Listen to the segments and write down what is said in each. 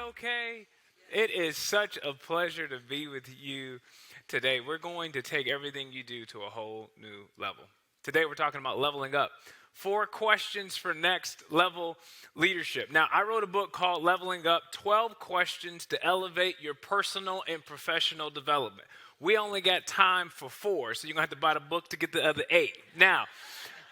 okay? It is such a pleasure to be with you today. We're going to take everything you do to a whole new level. Today, we're talking about leveling up. 4 questions for next level leadership. Now, I wrote a book called Leveling Up 12 Questions to Elevate Your Personal and Professional Development. We only got time for 4, so you're going to have to buy the book to get the other 8. Now,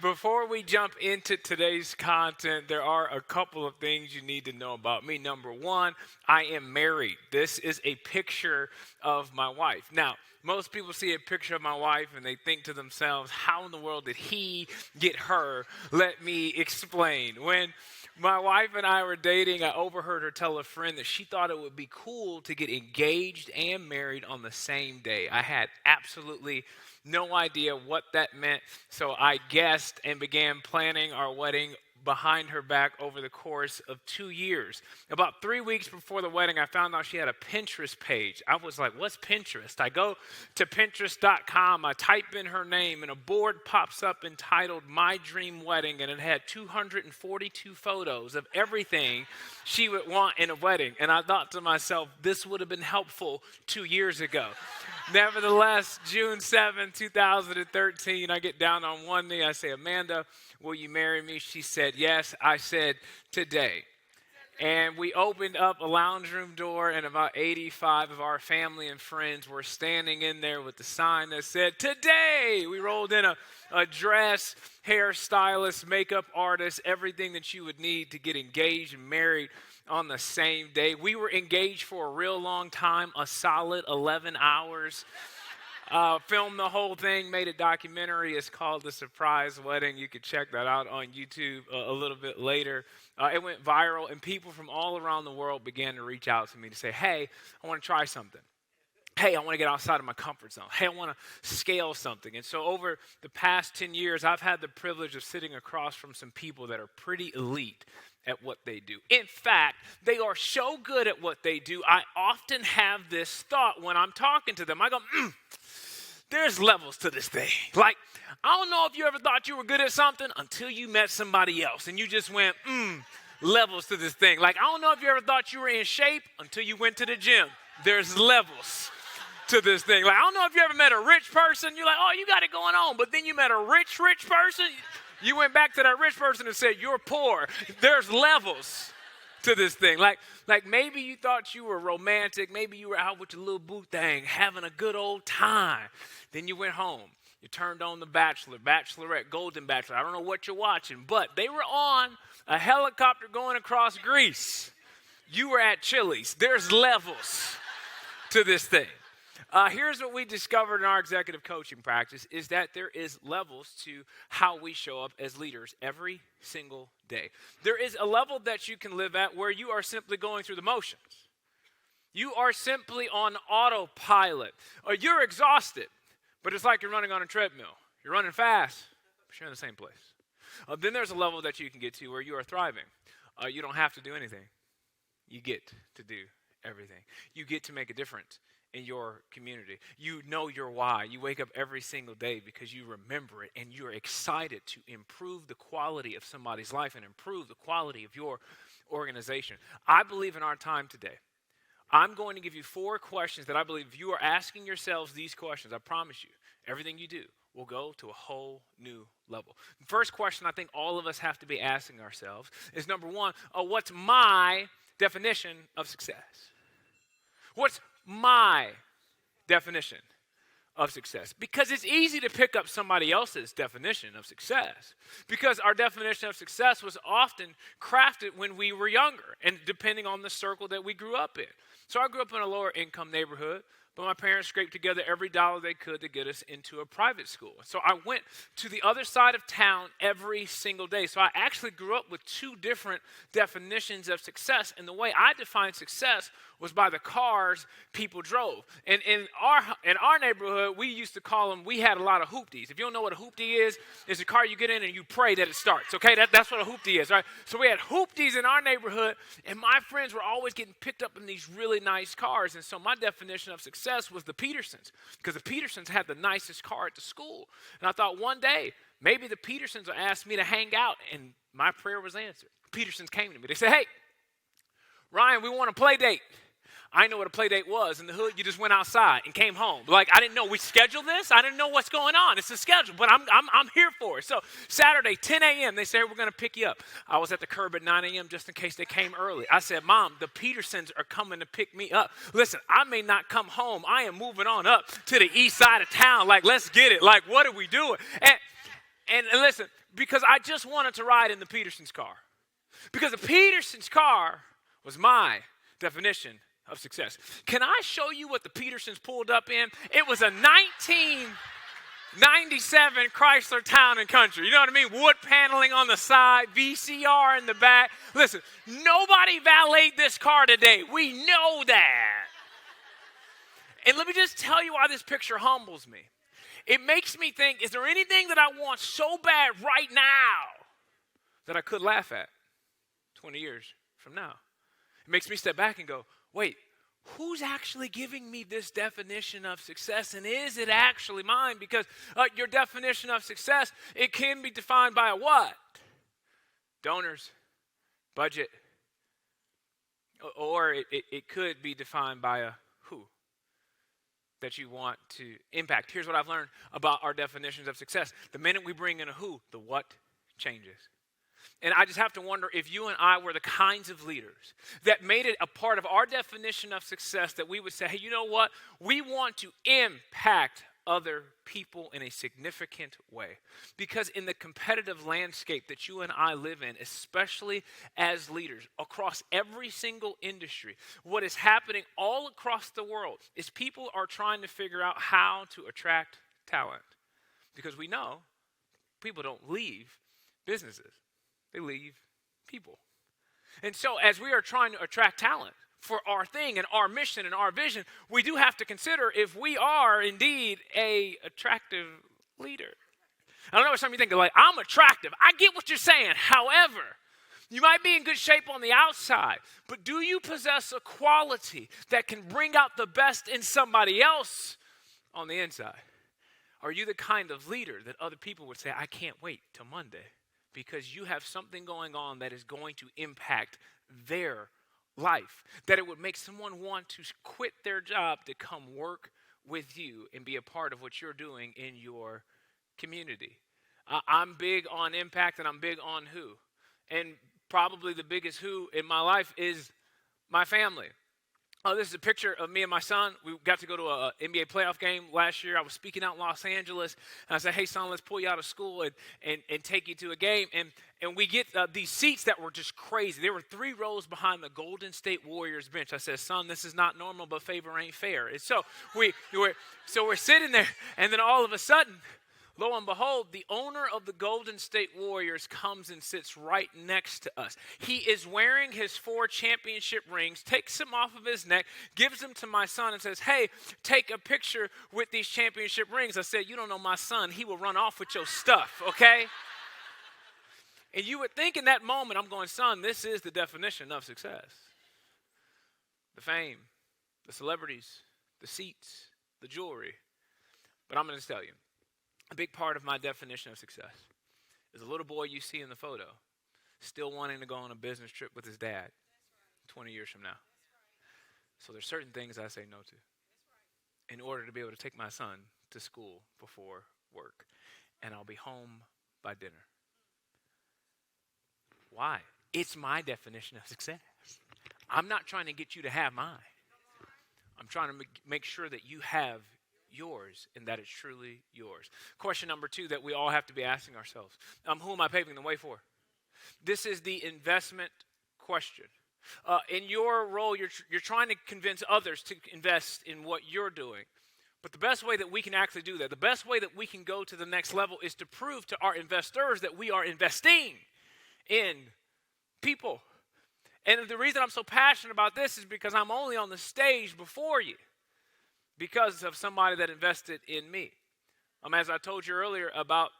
before we jump into today's content, there are a couple of things you need to know about me. Number 1, I am married. This is a picture of my wife. Now, most people see a picture of my wife and they think to themselves, how in the world did he get her? Let me explain. When my wife and I were dating, I overheard her tell a friend that she thought it would be cool to get engaged and married on the same day. I had absolutely no idea what that meant, so I guessed and began planning our wedding behind her back over the course of 2 years. About 3 weeks before the wedding, I found out she had a Pinterest page. I was like, what's Pinterest? I go to Pinterest.com, I type in her name, and a board pops up entitled My Dream Wedding, and it had 242 photos of everything she would want in a wedding. And I thought to myself, this would have been helpful 2 years ago. Nevertheless, June 7, 2013, I get down on one knee. I say, Amanda, will you marry me? She said, yes. I said, today. And we opened up a lounge room door, and about 85 of our family and friends were standing in there with the sign that said, today. We rolled in a dress, hairstylist, makeup artist, everything that you would need to get engaged and married on the same day. We were engaged for a real long time, a solid 11 hours. Filmed the whole thing, made a documentary. It's called The Surprise Wedding. You can check that out on YouTube a little bit later. It went viral, and people from all around the world began to reach out to me to say, hey, I want to try something. Hey, I want to get outside of my comfort zone. Hey, I want to scale something. And so over the past 10 years, I've had the privilege of sitting across from some people that are pretty elite at what they do. In fact, they are so good at what they do, I often have this thought when I'm talking to them. I go, there's levels to this thing. Like, I don't know if you ever thought you were good at something until you met somebody else and you just went, levels to this thing. Like, I don't know if you ever thought you were in shape until you went to the gym. There's levels to this thing. Like, I don't know if you ever met a rich person. You're like, oh, you got it going on. But then you met a rich person. You went back to that rich person and said, you're poor. There's levels to this thing. Like maybe you thought you were romantic. Maybe you were out with your little boo thing, having a good old time. Then you went home. You turned on The Bachelor, Bachelorette, Golden Bachelor. I don't know what you're watching, but they were on a helicopter going across Greece. You were at Chili's. There's levels to this thing. Here's what we discovered in our executive coaching practice is that there is levels to how we show up as leaders every single day. There is a level that you can live at where you are simply going through the motions. You are simply on autopilot. Or you're exhausted, but it's like you're running on a treadmill. You're running fast, but you're in the same place. Then there's a level that you can get to where you are thriving. You don't have to do anything. You get to do everything. You get to make a difference in your community. You know your why. You wake up every single day because you remember it and you're excited to improve the quality of somebody's life and improve the quality of your organization. I believe in our time today. I'm going to give you 4 questions that I believe if you are asking yourselves these questions, I promise you, everything you do will go to a whole new level. The first question I think all of us have to be asking ourselves is number 1, what's my definition of success? What's my definition of success? Because it's easy to pick up somebody else's definition of success. Because our definition of success was often crafted when we were younger and depending on the circle that we grew up in. So I grew up in a lower income neighborhood, but my parents scraped together every dollar they could to get us into a private school. So I went to the other side of town every single day. So I actually grew up with 2 different definitions of success. And the way I defined success was by the cars people drove. And in our neighborhood, we used to call them, we had a lot of hoopties. If you don't know what a hoopty is, it's a car you get in and you pray that it starts, okay? That's what a hoopty is, right? So we had hoopties in our neighborhood, and my friends were always getting picked up in these really nice cars. And so my definition of success was the Petersons, because the Petersons had the nicest car at the school. And I thought one day, maybe the Petersons will ask me to hang out, and my prayer was answered. The Petersons came to me. They said, hey, Ryan, we want a play date. I didn't know what a play date was. In the hood, you just went outside and came home. Like, I didn't know we scheduled this. I didn't know what's going on. It's a schedule, but I'm here for it. So Saturday, 10 a.m., they say, we're going to pick you up. I was at the curb at 9 a.m. just in case they came early. I said, Mom, the Petersons are coming to pick me up. Listen, I may not come home. I am moving on up to the east side of town. Like, let's get it. Like, what are we doing? And listen, because I just wanted to ride in the Petersons' car. Because the Petersons' car was my definition of success. Can I show you what the Petersons pulled up in? It was a 1997 Chrysler Town and Country. You know what I mean? Wood paneling on the side, VCR in the back. Listen, nobody valeted this car today. We know that. And let me just tell you why this picture humbles me. It makes me think, is there anything that I want so bad right now that I could laugh at 20 years from now? It makes me step back and go, wait, who's actually giving me this definition of success, and is it actually mine? Because your definition of success, it can be defined by a what? Donors, budget, or it could be defined by a who that you want to impact. Here's what I've learned about our definitions of success. The minute we bring in a who, the what changes. And I just have to wonder if you and I were the kinds of leaders that made it a part of our definition of success that we would say, hey, you know what? We want to impact other people in a significant way. Because in the competitive landscape that you and I live in, especially as leaders across every single industry, what is happening all across the world is people are trying to figure out how to attract talent. Because we know people don't leave businesses. They leave people. And so as we are trying to attract talent for our thing and our mission and our vision, we do have to consider if we are indeed a attractive leader. I don't know what some of you think, like, I'm attractive. I get what you're saying. However, you might be in good shape on the outside, but do you possess a quality that can bring out the best in somebody else on the inside? Are you the kind of leader that other people would say, I can't wait till Monday? Because you have something going on that is going to impact their life, that it would make someone want to quit their job to come work with you and be a part of what you're doing in your community. I'm big on impact and I'm big on who. And probably the biggest who in my life is my family. This is a picture of me and my son. We got to go to an NBA playoff game last year. I was speaking out in Los Angeles. And I said, hey, son, let's pull you out of school and take you to a game. And we get these seats that were just crazy. There were 3 rows behind the Golden State Warriors bench. I said, son, this is not normal, but favor ain't fair. And so we're sitting there, and then all of a sudden, lo and behold, the owner of the Golden State Warriors comes and sits right next to us. He is wearing his 4 championship rings, takes them off of his neck, gives them to my son and says, hey, take a picture with these championship rings. I said, you don't know my son. He will run off with your stuff, okay? And you would think in that moment, I'm going, son, this is the definition of success. The fame, the celebrities, the seats, the jewelry. But I'm going to tell you, a big part of my definition of success is a little boy you see in the photo still wanting to go on a business trip with his dad 20 years from now. So there's certain things I say no to in order to be able to take my son to school before work. And I'll be home by dinner. Why? It's my definition of success. I'm not trying to get you to have mine. I'm trying to make sure that you have yours and that it's truly yours. Question number 2 that we all have to be asking ourselves. Who am I paving the way for? This is the investment question. In your role, you're trying to convince others to invest in what you're doing. But the best way that we can actually do that, the best way that we can go to the next level is to prove to our investors that we are investing in people. And the reason I'm so passionate about this is because I'm only on the stage before you because of somebody that invested in me. As I told you earlier about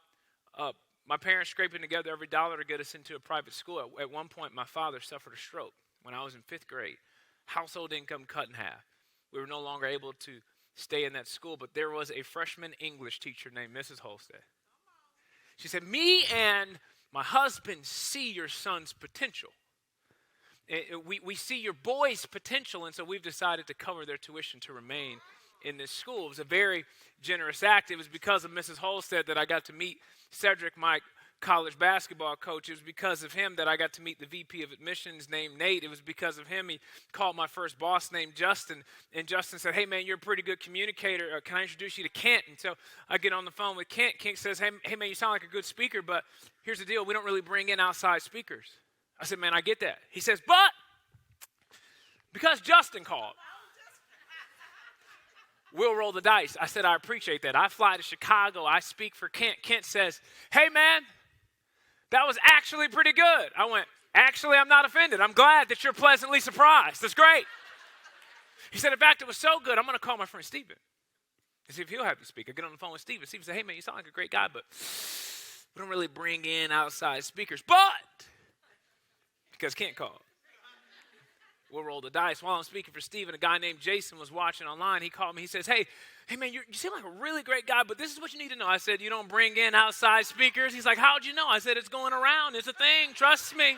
my parents scraping together every dollar to get us into a private school. At one point, my father suffered a stroke when I was in 5th grade. Household income cut in half. We were no longer able to stay in that school, but there was a freshman English teacher named Mrs. Holstead. She said, me and my husband see your son's potential. we see your boys' potential, and so we've decided to cover their tuition to remain in this school. It was a very generous act. It was because of Mrs. Holstead that I got to meet Cedric, my college basketball coach. It was because of him that I got to meet the VP of admissions named Nate. It was because of him he called my first boss named Justin, and Justin said, hey man, you're a pretty good communicator. Can I introduce you to Kent? And so I get on the phone with Kent. Kent says, hey man, you sound like a good speaker, but here's the deal. We don't really bring in outside speakers. I said, man, I get that. He says, but because Justin called, we'll roll the dice. I said, I appreciate that. I fly to Chicago. I speak for Kent. Kent says, hey man, that was actually pretty good. I went, actually, I'm not offended. I'm glad that you're pleasantly surprised. That's great. He said, in fact, it was so good, I'm going to call my friend Stephen and see if he'll have you speak. I get on the phone with Stephen. Stephen said, hey, man, you sound like a great guy, but we don't really bring in outside speakers. But, because Kent called, we'll roll the dice. While I'm speaking for Stephen, a guy named Jason was watching online. He called me. He says, hey man, you seem like a really great guy, but this is what you need to know. I said, you don't bring in outside speakers? He's like, how'd you know? I said, it's going around. It's a thing. Trust me.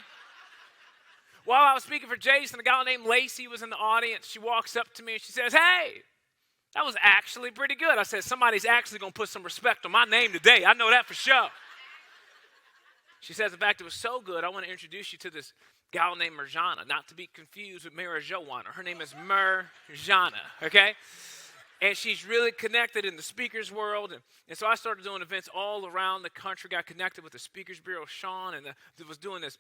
While I was speaking for Jason, a guy named Lacey was in the audience. She walks up to me and she says, hey, that was actually pretty good. I said, somebody's actually going to put some respect on my name today. I know that for sure. She says, in fact, it was so good, I want to introduce you to this gal named Merjana, not to be confused with Marijuana. Her name is Merjana, okay? And she's really connected in the speakers world. And so I started doing events all around the country, got connected with the Speakers Bureau, Sean, and was doing this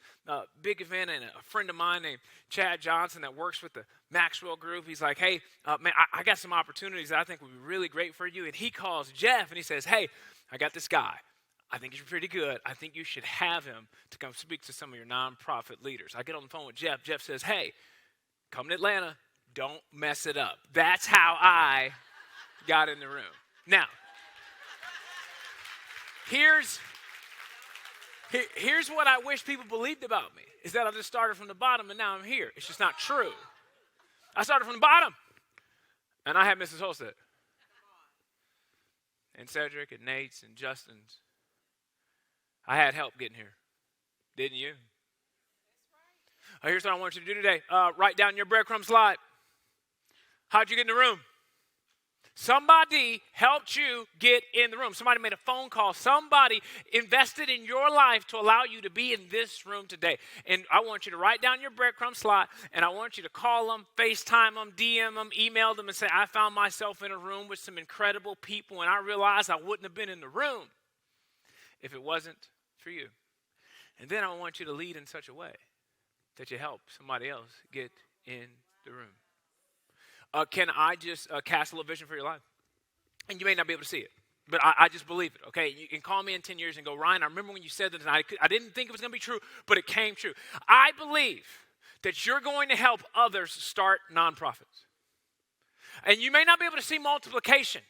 big event. And a friend of mine named Chad Johnson that works with the Maxwell Group, he's like, hey, man, I got some opportunities that I think would be really great for you. And he calls Jeff, and he says, hey, I got this guy. I think he's pretty good. I think you should have him to come speak to some of your nonprofit leaders. I get on the phone with Jeff. Jeff says, hey, come to Atlanta. Don't mess it up. That's how I got in the room. Now, here's what I wish people believed about me, is that I just started from the bottom and now I'm here. It's just not true. I started from the bottom, and I had Mrs. Holstead and Cedric and Nate's and Justin's. I had help getting here. Didn't you? Here's what I want you to do today. Write down your breadcrumb slide. How'd you get in the room? Somebody helped you get in the room. Somebody made a phone call. Somebody invested in your life to allow you to be in this room today. And I want you to write down your breadcrumb slot, and I want you to call them, FaceTime them, DM them, email them, and say, I found myself in a room with some incredible people, and I realized I wouldn't have been in the room if it wasn't for you. And then I want you to lead in such a way that you help somebody else get in the room. Can I just cast a little vision for your life? And you may not be able to see it, but I just believe it, okay? You can call me in 10 years and go, Ryan, I remember when you said that, and I didn't think it was going to be true, but it came true. I believe that you're going to help others start nonprofits. And you may not be able to see multiplication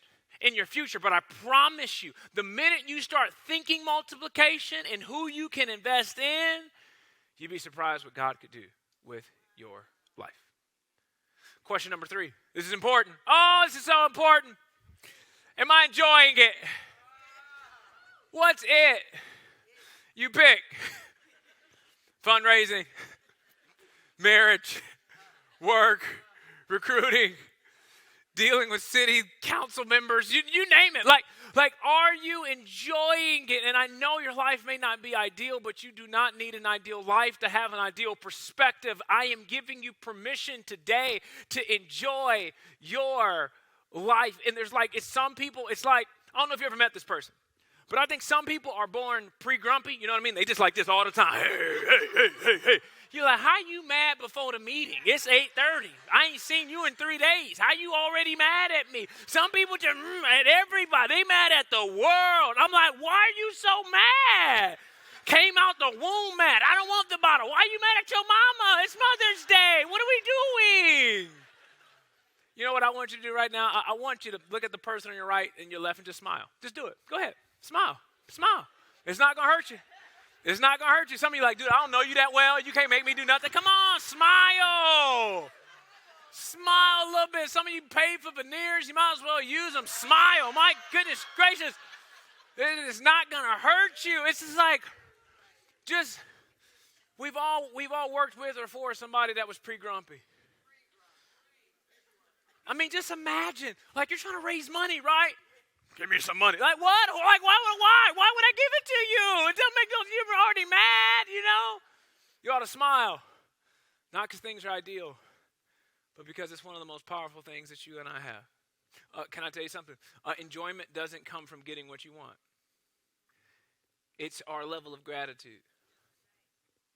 in your future, but I promise you, the minute you start thinking multiplication and who you can invest in, you'd be surprised what God could do with your life. Question number 3. This is important. Oh, this is so important. Am I enjoying it? What's it? You pick. Fundraising, marriage, work, recruiting, dealing with city council members, you name it. Like, are you enjoying it? And I know your life may not be ideal, but you do not need an ideal life to have an ideal perspective. I am giving you permission today to enjoy your life. And there's some people, I don't know if you ever met this person, but I think some people are born pre-grumpy. You know what I mean? They just like this all the time. Hey. You're like, how you mad before the meeting? It's 8:30. I ain't seen you in 3 days. How you already mad at me? Some people just at everybody. They mad at the world. I'm like, why are you so mad? Came out the womb mad. I don't want the bottle. Why are you mad at your mama? It's Mother's Day. What are we doing? You know what I want you to do right now? I want you to look at the person on your right and your left and just smile. Just do it. Go ahead. Smile. Smile. It's not going to hurt you. It's not going to hurt you. Some of you are like, dude, I don't know you that well. You can't make me do nothing. Come on, smile. Smile a little bit. Some of you paid for veneers. You might as well use them. Smile. My goodness gracious. It is not going to hurt you. It's just like, We've all worked with or for somebody that was pre-grumpy. I mean, just imagine, like you're trying to raise money, right? Give me some money. Like what? Like why? Why would I give it to you? It doesn't make no. You're already mad, you know. You ought to smile, not because things are ideal, but because it's one of the most powerful things that you and I have. Can I tell you something? Enjoyment doesn't come from getting what you want. It's our level of gratitude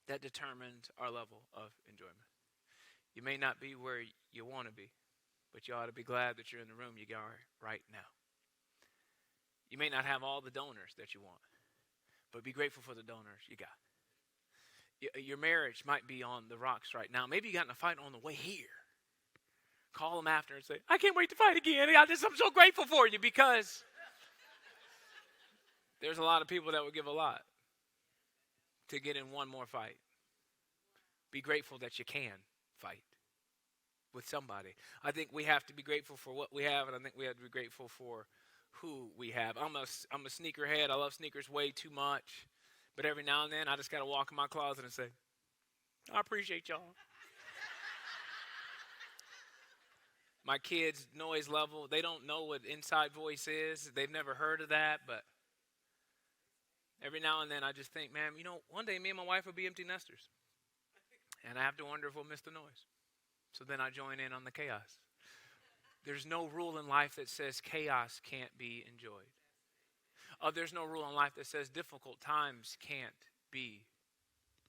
that determines our level of enjoyment. You may not be where you want to be, but you ought to be glad that you're in the room you are right now. You may not have all the donors that you want, but be grateful for the donors you got. Your marriage might be on the rocks right now. Maybe you got in a fight on the way here. Call them after and say, I can't wait to fight again. I'm so grateful for you, because there's a lot of people that would give a lot to get in one more fight. Be grateful that you can fight with somebody. I think we have to be grateful for what we have, and I think we have to be grateful for who we have. I'm a sneakerhead. I love sneakers way too much. But every now and then, I just got to walk in my closet and say, I appreciate y'all. My kids' noise level, they don't know what inside voice is. They've never heard of that, but every now and then I just think, man, one day me and my wife will be empty nesters. And I have to wonder if we'll miss the noise. So then I join in on the chaos. There's no rule in life that says chaos can't be enjoyed. There's no rule in life that says difficult times can't be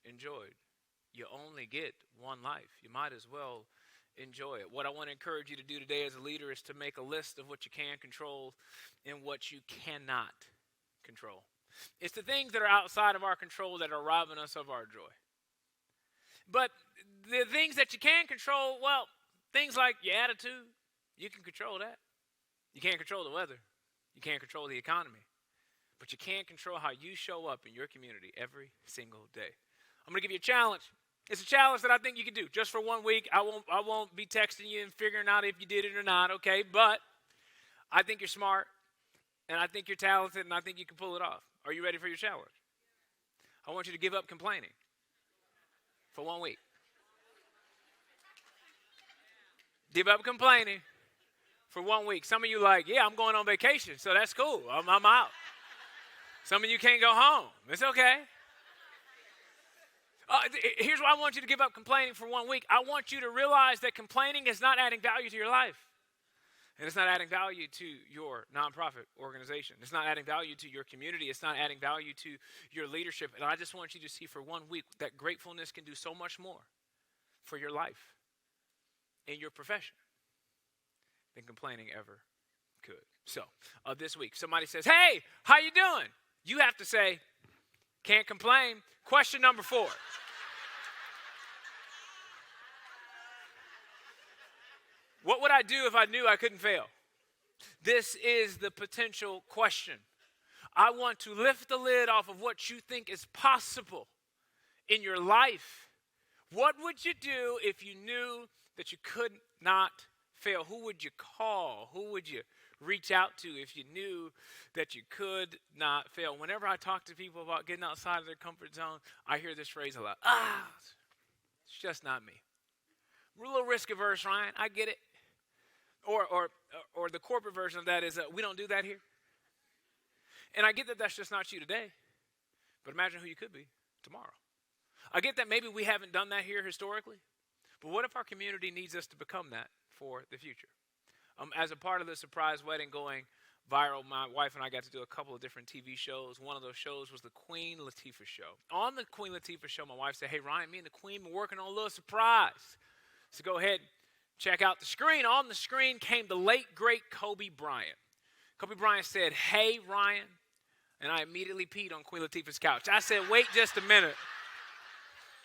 enjoyed. You only get one life. You might as well enjoy it. What I want to encourage you to do today as a leader is to make a list of what you can control and what you cannot control. It's the things that are outside of our control that are robbing us of our joy. But the things that you can control, well, things like your attitude, you can control that. You can't control the weather. You can't control the economy. But you can control how you show up in your community every single day. I'm going to give you a challenge. It's a challenge that I think you can do just for 1 week. I won't be texting you and figuring out if you did it or not, okay? But I think you're smart, and I think you're talented, and I think you can pull it off. Are you ready for your challenge? I want you to give up complaining for 1 week. Give up complaining for 1 week. Some of you like, yeah, I'm going on vacation, so that's cool. I'm out. Some of you can't go home. It's okay. Here's why I want you to give up complaining for 1 week. I want you to realize that complaining is not adding value to your life. And it's not adding value to your nonprofit organization. It's not adding value to your community. It's not adding value to your leadership. And I just want you to see for 1 week that gratefulness can do so much more for your life and your profession than complaining ever could. So this week, somebody says, hey, how you doing? You have to say, can't complain. Question number 4. What would I do if I knew I couldn't fail? This is the potential question. I want to lift the lid off of what you think is possible in your life. What would you do if you knew that you could not fail? Who would you call? Who would you reach out to if you knew that you could not fail? Whenever I talk to people about getting outside of their comfort zone, I hear this phrase a lot. It's just not me. We're a little risk averse, Ryan. I get it. Or the corporate version of that is we don't do that here. And I get that that's just not you today. But imagine who you could be tomorrow. I get that maybe we haven't done that here historically. But what if our community needs us to become that for the future? As a part of the surprise wedding going viral, my wife and I got to do a couple of different TV shows. One of those shows was the Queen Latifah show. On the Queen Latifah show, my wife said, hey, Ryan, me and the Queen were working on a little surprise. So go ahead, check out the screen. On the screen came the late, great Kobe Bryant. Kobe Bryant said, hey, Ryan. And I immediately peed on Queen Latifah's couch. I said, wait just a minute.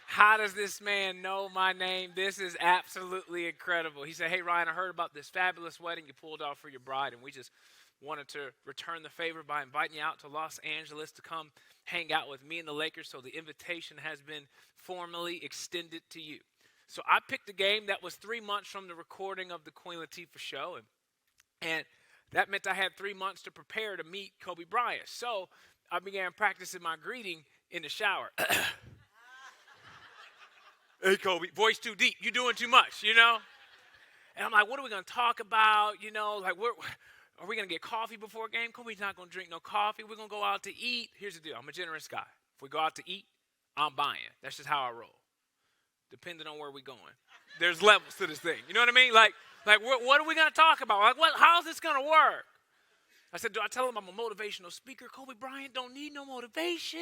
How does this man know my name? This is absolutely incredible. He said, hey, Ryan, I heard about this fabulous wedding you pulled off for your bride, and we just wanted to return the favor by inviting you out to Los Angeles to come hang out with me and the Lakers, so the invitation has been formally extended to you. So I picked a game that was 3 months from the recording of the Queen Latifah show, and that meant I had 3 months to prepare to meet Kobe Bryant. So I began practicing my greeting in the shower. Hey, Kobe, voice too deep. You're doing too much, you know? And I'm like, what are we going to talk about? You know, like, are we going to get coffee before a game? Kobe's not going to drink no coffee. We're going to go out to eat. Here's the deal. I'm a generous guy. If we go out to eat, I'm buying. That's just how I roll, depending on where we're going. There's levels to this thing. You know what I mean? Like what are we going to talk about? Like, how's this going to work? I said, do I tell him I'm a motivational speaker? Kobe Bryant don't need no motivation.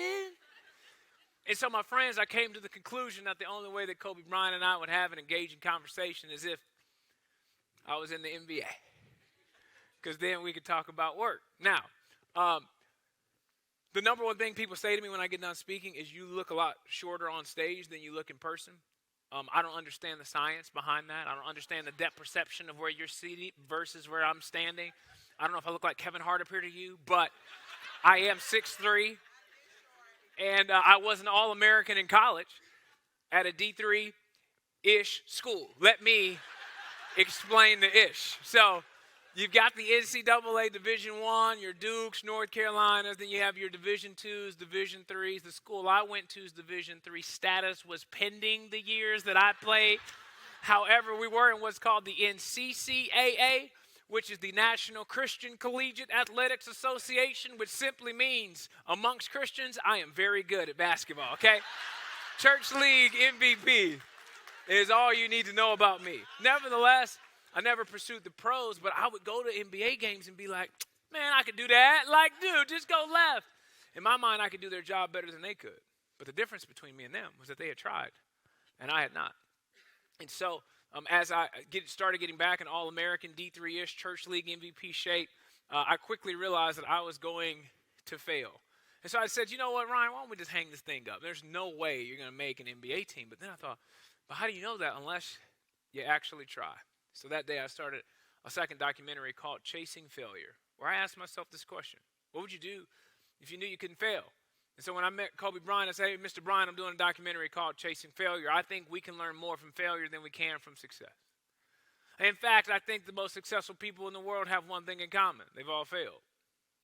And so my friends, I came to the conclusion that the only way that Kobe Bryant and I would have an engaging conversation is if I was in the NBA. Because then we could talk about work. Now, the number one thing people say to me when I get done speaking is you look a lot shorter on stage than you look in person. I don't understand the science behind that. I don't understand the depth perception of where you're seated versus where I'm standing. I don't know if I look like Kevin Hart up here to you, but I am 6'3", and I was an All-American in college at a D3-ish school. Let me explain the ish. So you've got the NCAA Division I, your Dukes, North Carolinas, then you have your Division IIs, Division IIIs. The school I went to's Division III status was pending the years that I played. However, we were in what's called the NCCAA, which is the National Christian Collegiate Athletics Association, which simply means amongst Christians, I am very good at basketball, okay? Church League MVP is all you need to know about me. Nevertheless, I never pursued the pros, but I would go to NBA games and be like, man, I could do that. Like, dude, just go left. In my mind, I could do their job better than they could. But the difference between me and them was that they had tried, and I had not. And so as I started getting back in All-American, D3-ish, Church League MVP shape, I quickly realized that I was going to fail. And so I said, you know what, Ryan, why don't we just hang this thing up? There's no way you're going to make an NBA team. But then I thought, but how do you know that unless you actually try? So that day I started a second documentary called Chasing Failure, where I asked myself this question. What would you do if you knew you couldn't fail? And so when I met Kobe Bryant, I said, hey, Mr. Bryant, I'm doing a documentary called Chasing Failure. I think we can learn more from failure than we can from success. In fact, I think the most successful people in the world have one thing in common. They've all failed.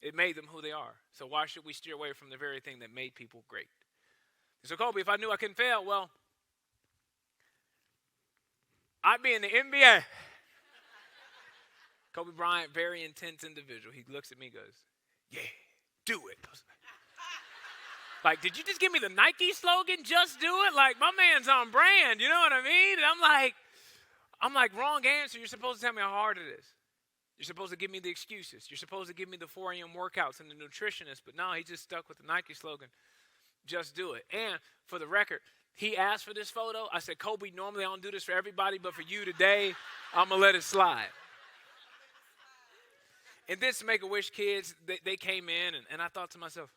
It made them who they are. So why should we steer away from the very thing that made people great? And so Kobe, if I knew I couldn't fail, well, I'd be in the NBA. Kobe Bryant, very intense individual. He looks at me and goes, yeah, do it. Like, did you just give me the Nike slogan, just do it? Like, my man's on brand, you know what I mean? And I'm like, wrong answer. You're supposed to tell me how hard it is. You're supposed to give me the excuses. You're supposed to give me the 4 a.m. workouts and the nutritionist. But no, he just stuck with the Nike slogan, just do it. And for the record, he asked for this photo. I said, Kobe, normally I don't do this for everybody, but for you today, I'm going to let it slide. And this Make-A-Wish kids, they came in, and I thought to myself,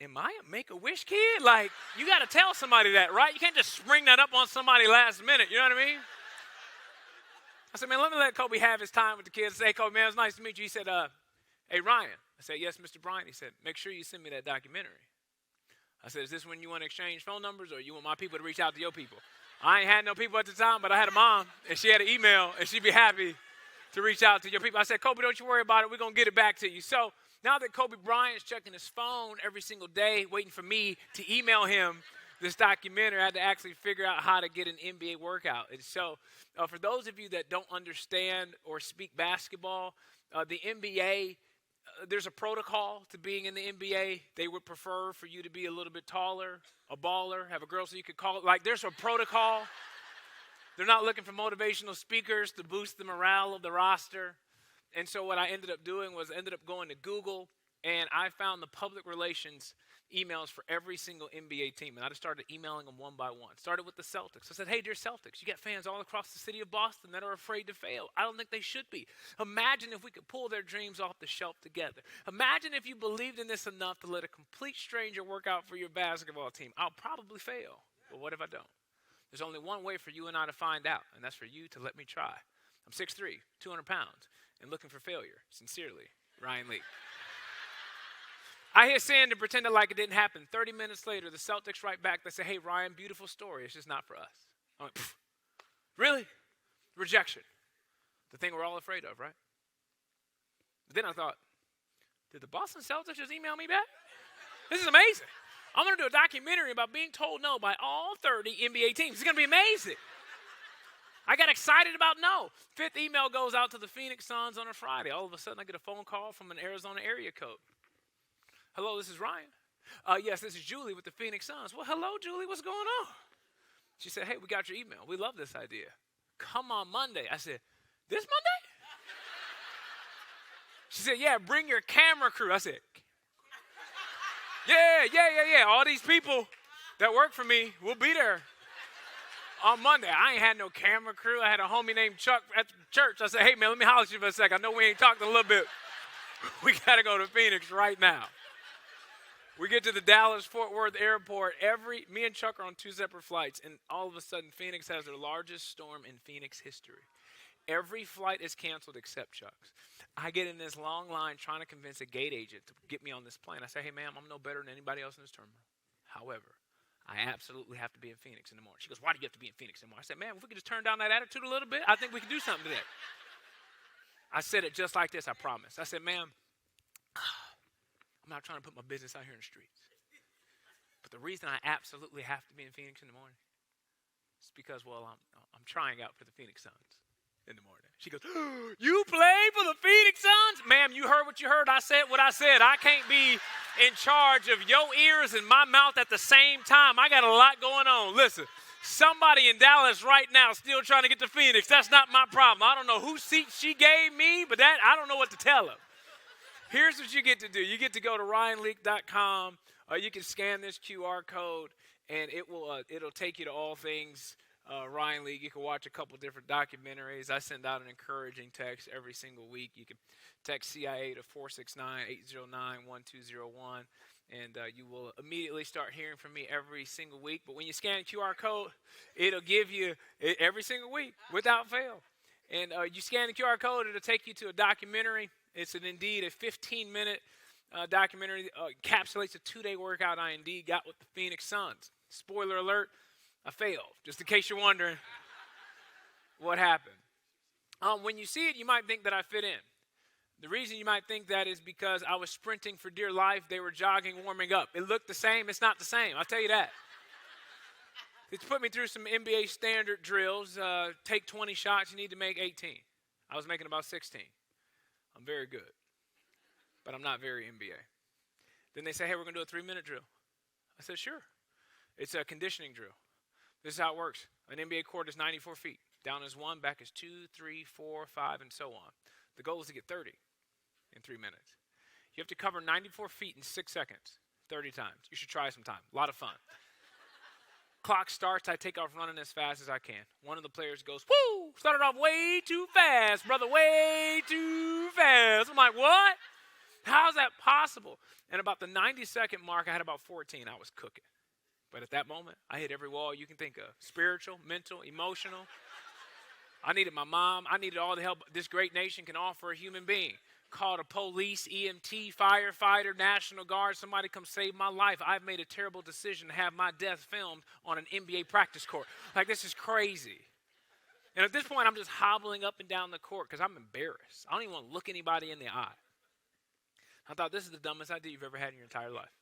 am I a Make-A-Wish kid? Like, you got to tell somebody that, right? You can't just spring that up on somebody last minute. You know what I mean? I said, man, let me let Kobe have his time with the kids. Say, Kobe, man, it was nice to meet you. He said, hey, Ryan. I said, yes, Mr. Bryant. He said, make sure you send me that documentary. I said, is this when you want to exchange phone numbers or you want my people to reach out to your people? I ain't had no people at the time, but I had a mom, and she had an email, and she'd be happy to reach out to your people. I said, Kobe, don't you worry about it. We're going to get it back to you. So now that Kobe Bryant is checking his phone every single day, waiting for me to email him this documentary, I had to actually figure out how to get an NBA workout. And so for those of you that don't understand or speak basketball, the NBA, there's a protocol to being in the NBA. They would prefer for you to be a little bit taller, a baller, have a girl so you could call it. Like, there's a protocol. They're not looking for motivational speakers to boost the morale of the roster. And so what I ended up doing was going to Google, and I found the public relations emails for every single NBA team. And I just started emailing them one by one. Started with the Celtics. I said, hey, dear Celtics, you got fans all across the city of Boston that are afraid to fail. I don't think they should be. Imagine if we could pull their dreams off the shelf together. Imagine if you believed in this enough to let a complete stranger work out for your basketball team. I'll probably fail. But what if I don't? There's only one way for you and I to find out, and that's for you to let me try. I'm 6'3", 200 pounds, and looking for failure. Sincerely, Ryan Lee. I hit send and pretended like it didn't happen. 30 minutes later, the Celtics write back. They say, hey, Ryan, beautiful story. It's just not for us. I went, really? Rejection. The thing we're all afraid of, right? But then I thought, did the Boston Celtics just email me back? This is amazing. I'm going to do a documentary about being told no by all 30 NBA teams. It's going to be amazing. I got excited about no. Fifth email goes out to the Phoenix Suns on a Friday. All of a sudden, I get a phone call from an Arizona area code. Hello, this is Ryan. Yes, this is Julie with the Phoenix Suns. Well, hello, Julie. What's going on? She said, hey, we got your email. We love this idea. Come on Monday. I said, this Monday? She said, yeah, bring your camera crew. I said, yeah. All these people that work for me will be there on Monday. I ain't had no camera crew. I had a homie named Chuck at the church. I said, hey, man, let me holler at you for a second. I know we ain't talked a little bit. We got to go to Phoenix right now. We get to the Dallas-Fort Worth airport. Me and Chuck are on 2 separate flights, and all of a sudden, Phoenix has their largest storm in Phoenix history. Every flight is canceled except Chuck's. I get in this long line trying to convince a gate agent to get me on this plane. I say, hey, ma'am, I'm no better than anybody else in this terminal. However, I absolutely have to be in Phoenix in the morning. She goes, why do you have to be in Phoenix in the morning? I said, ma'am, if we could just turn down that attitude a little bit, I think we can do something today. I said it just like this, I promise. I said, ma'am, I'm not trying to put my business out here in the streets. But the reason I absolutely have to be in Phoenix in the morning is because, well, I'm trying out for the Phoenix Suns in the morning. She goes, you play for the Phoenix Suns? Ma'am, you heard what you heard. I said what I said. I can't be in charge of your ears and my mouth at the same time. I got a lot going on. Listen, somebody in Dallas right now still trying to get to Phoenix. That's not my problem. I don't know whose seat she gave me, but I don't know what to tell them. Here's what you get to do. You get to go to ryanleak.com. You can scan this QR code, and it'll take you to all things Ryan Leak. You can watch a couple different documentaries. I send out an encouraging text every single week. You can text CIA to 469-809-1201, and you will immediately start hearing from me every single week. But when you scan QR code, it'll give you every single week without fail. And you scan the QR code, it'll take you to a documentary. It's indeed a 15-minute documentary. Encapsulates a 2-day workout I indeed got with the Phoenix Suns. Spoiler alert, I failed, just in case you're wondering what happened. When you see it, you might think that I fit in. The reason you might think that is because I was sprinting for dear life. They were jogging, warming up. It looked the same. It's not the same. I'll tell you that. It's put me through some NBA standard drills. Take 20 shots, you need to make 18. I was making about 16. I'm very good, but I'm not very NBA. Then they say, hey, we're going to do a 3-minute drill. I said, sure. It's a conditioning drill. This is how it works. An NBA court is 94 feet. Down is 1, back is 2, 3, 4, 5, and so on. The goal is to get 30 in 3 minutes. You have to cover 94 feet in 6 seconds, 30 times. You should try sometime. A lot of fun. Clock starts. I take off running as fast as I can. One of the players goes, whoo, started off way too fast, brother, way too fast. I'm like, what? How's that possible? And about the 90-second mark, I had about 14. I was cooking. But at that moment, I hit every wall you can think of. Spiritual, mental, emotional. I needed my mom. I needed all the help this great nation can offer a human being. Called a police, EMT, firefighter, National Guard. Somebody come save my life. I've made a terrible decision to have my death filmed on an NBA practice court. Like, this is crazy. And at this point, I'm just hobbling up and down the court because I'm embarrassed. I don't even want to look anybody in the eye. I thought, this is the dumbest idea you've ever had in your entire life.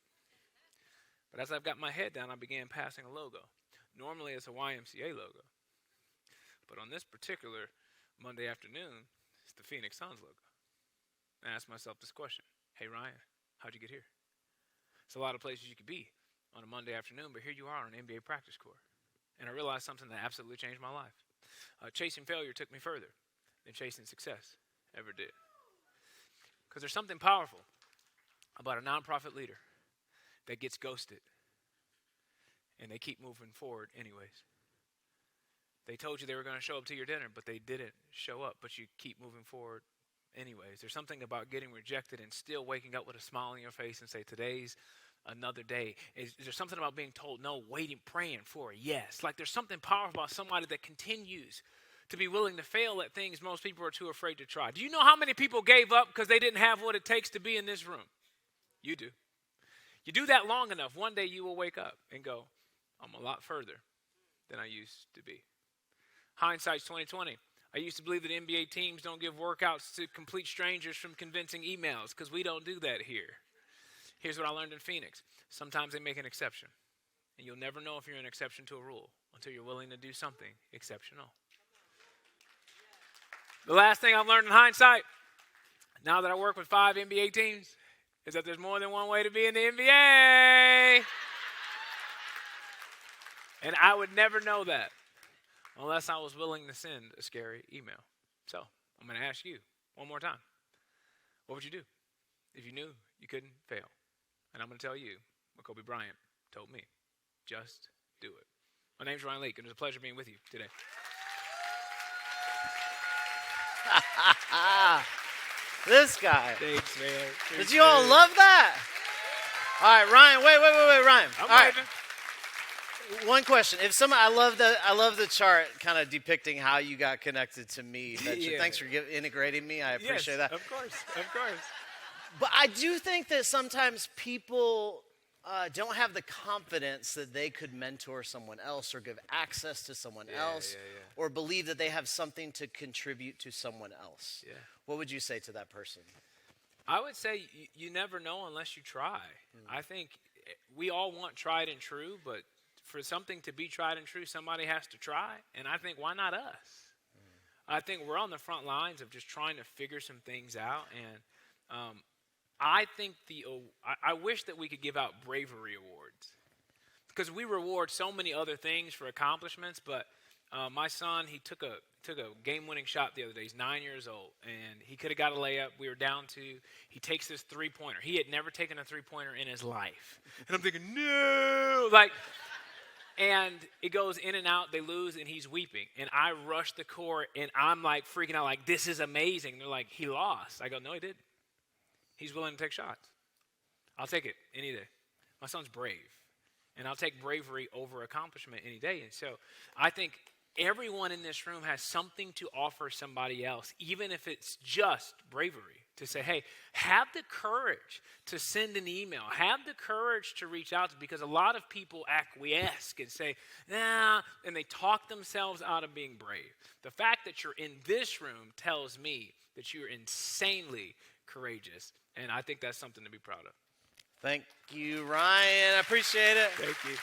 But as I've got my head down, I began passing a logo. Normally, it's a YMCA logo. But on this particular Monday afternoon, it's the Phoenix Suns logo. I asked myself this question. Hey, Ryan, how'd you get here? It's a lot of places you could be on a Monday afternoon, but here you are on an NBA practice court. And I realized something that absolutely changed my life. Chasing failure took me further than chasing success ever did. Because there's something powerful about a nonprofit leader that gets ghosted, and they keep moving forward anyways. They told you they were going to show up to your dinner, but they didn't show up, but you keep moving forward anyways. There's something about getting rejected and still waking up with a smile on your face and say, today's another day. Is there something about being told no, waiting, praying for a yes? Like, there's something powerful about somebody that continues to be willing to fail at things most people are too afraid to try. Do you know how many people gave up because they didn't have what it takes to be in this room? You do. You do that long enough, one day you will wake up and go, I'm a lot further than I used to be. Hindsight's 2020. I used to believe that NBA teams don't give workouts to complete strangers from convincing emails because we don't do that here. Here's what I learned in Phoenix. Sometimes they make an exception. And you'll never know if you're an exception to a rule until you're willing to do something exceptional. The last thing I've learned in hindsight, now that I work with 5 NBA teams, is that there's more than one way to be in the NBA. And I would never know that unless I was willing to send a scary email. So I'm going to ask you one more time. What would you do if you knew you couldn't fail? And I'm going to tell you what Kobe Bryant told me. Just do it. My name's Ryan Leake, and it's a pleasure being with you today. This guy. Thanks, man. Did you all love that? All right, Ryan. Wait, Ryan. I'm all right. waiting. One question. If some, I love the chart kind of depicting how you got connected to me. Yeah. Thanks for integrating me. I appreciate that. Of course. But I do think that sometimes people don't have the confidence that they could mentor someone else or give access to someone else or believe that they have something to contribute to someone else. Yeah. What would you say to that person? I would say you never know unless you try. I think we all want tried and true, but for something to be tried and true, somebody has to try. And I think, why not us? I think we're on the front lines of just trying to figure some things out. And I think I wish that we could give out bravery awards because we reward so many other things for accomplishments. But my son, he took a game-winning shot the other day. He's 9 years old, and he could have got a layup. We were down 2. He takes this three-pointer. He had never taken a three-pointer in his life. And I'm thinking, no! And it goes in and out. They lose, and he's weeping. And I rush the court, and I'm freaking out, this is amazing. And they're like, he lost. I go, no, he didn't. He's willing to take shots. I'll take it any day. My son's brave, and I'll take bravery over accomplishment any day. And so I think everyone in this room has something to offer somebody else, even if it's just bravery, to say, hey, have the courage to send an email. Have the courage to reach out, because a lot of people acquiesce and say, nah, and they talk themselves out of being brave. The fact that you're in this room tells me that you're insanely courageous, and I think that's something to be proud of. Thank you, Ryan. I appreciate it. Thank you.